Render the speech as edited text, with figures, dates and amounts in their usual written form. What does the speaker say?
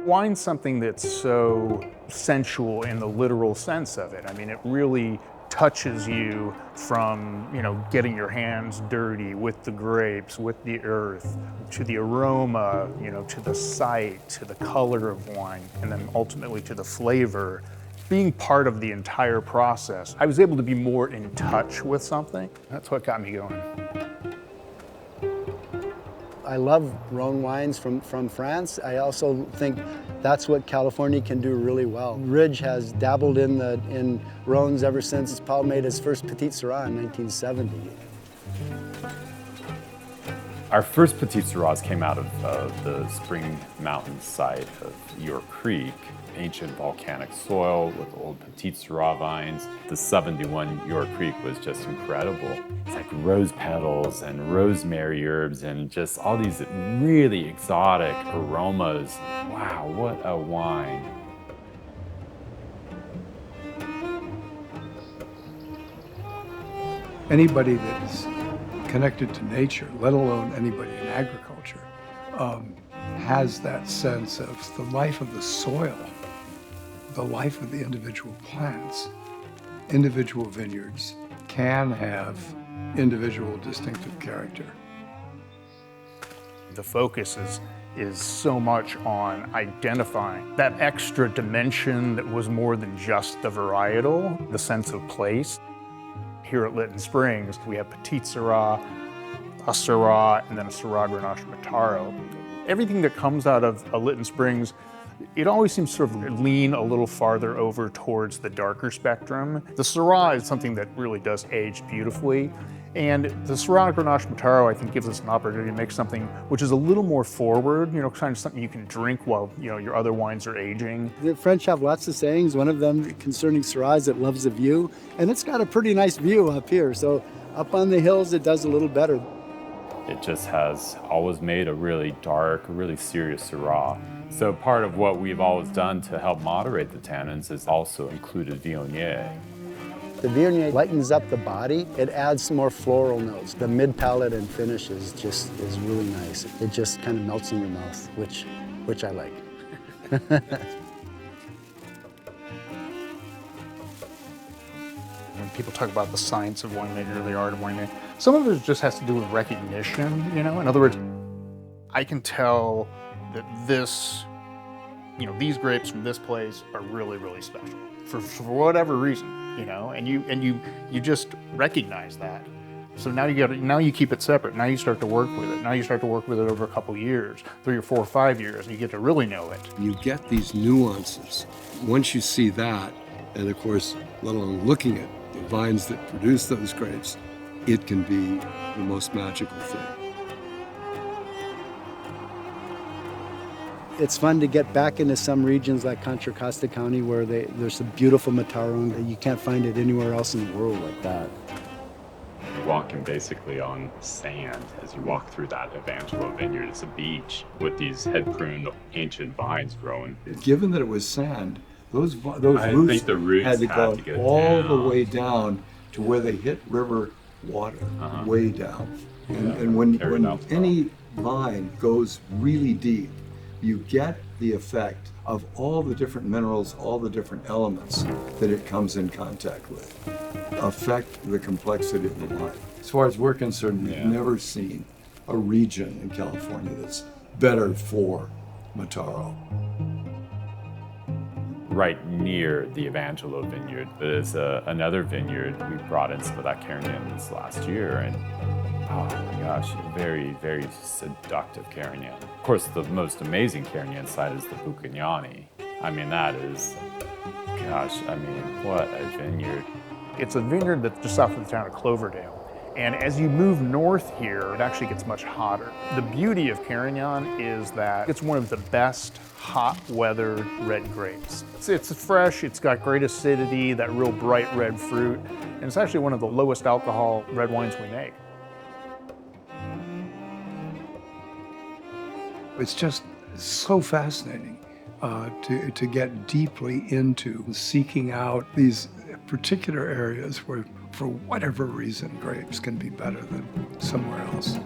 Wine's something that's so sensual in the literal sense of it. I mean, it really touches you from, getting your hands dirty with the grapes, with the earth, to the aroma, to the sight, to the color of wine, and then ultimately to the flavor. Being part of the entire process, I was able to be more in touch with something. That's what got me going. I love Rhone wines from France. I also think that's what California can do really well. Ridge has dabbled in Rhones ever since Paul made his first Petit Syrah in 1970. Our first Petit Syrahs came out of the Spring Mountain site of York Creek. Ancient volcanic soil with old Petit Syrah vines. The 71 York Creek was just incredible. It's like rose petals and rosemary herbs and just all these really exotic aromas. Wow, what a wine. Anybody that is connected to nature, let alone anybody in agriculture, has that sense of the life of the soil, the life of the individual plants. Individual vineyards can have individual distinctive character. The focus is so much on identifying that extra dimension that was more than just the varietal, the sense of place. Here at Lytton Springs, we have Petit Syrah, a Syrah, and then a Syrah Grenache Mataro. Everything that comes out of Lytton Springs, it always seems to sort of lean a little farther over towards the darker spectrum. The Syrah is something that really does age beautifully. And the Syrah Grenache Mataro, I think, gives us an opportunity to make something which is a little more forward, kind of something you can drink while, your other wines are aging. The French have lots of sayings. One of them concerning Syrah is it loves a view. And it's got a pretty nice view up here. So up on the hills, it does a little better. It just has always made a really dark, really serious Syrah. So part of what we've always done to help moderate the tannins is also included Viognier. The Viognier lightens up the body. It adds some more floral notes. The mid-palate and finish is really nice. It just kind of melts in your mouth, which I like. When people talk about the science of winemaking or the art of winemaking, some of it just has to do with recognition, In other words, I can tell that these grapes from this place are really, really special for whatever reason, and you just recognize that. So now you keep it separate. Now you start to work with it. Now you start to work with it over a couple years, 3 or 4 or 5 years, and you get to really know it. You get these nuances. Once you see that, and of course, let alone looking at the vines that produce those grapes, it can be the most magical thing. It's fun to get back into some regions like Contra Costa County where there's some beautiful Mataro, and you can't find it anywhere else in the world like that. You're walking basically on sand as you walk through that Evangelo vineyard. It's a beach with these head-pruned ancient vines growing. Given that it was sand, those I roots think the roots had to go get all down. the way down to where they hit river water, way down. And when any vine goes really deep, you get the effect of all the different minerals, all the different elements that it comes in contact with, affect the complexity of the wine. As far as we're concerned, we've never seen a region in California that's better for Mataro. Right near the Evangelo vineyard, there's another vineyard we brought in some of that Carignan this last year, and oh my gosh, very, very seductive Carignan. Of course, the most amazing Carignan site is the Buchignani. I mean, that is, what a vineyard. It's a vineyard that's just south of the town of Cloverdale. And as you move north here, it actually gets much hotter. The beauty of Carignan is that it's one of the best hot weather red grapes. It's fresh, it's got great acidity, that real bright red fruit, and it's actually one of the lowest alcohol red wines we make. It's just so fascinating to get deeply into seeking out these particular areas where, for whatever reason, grapes can be better than somewhere else.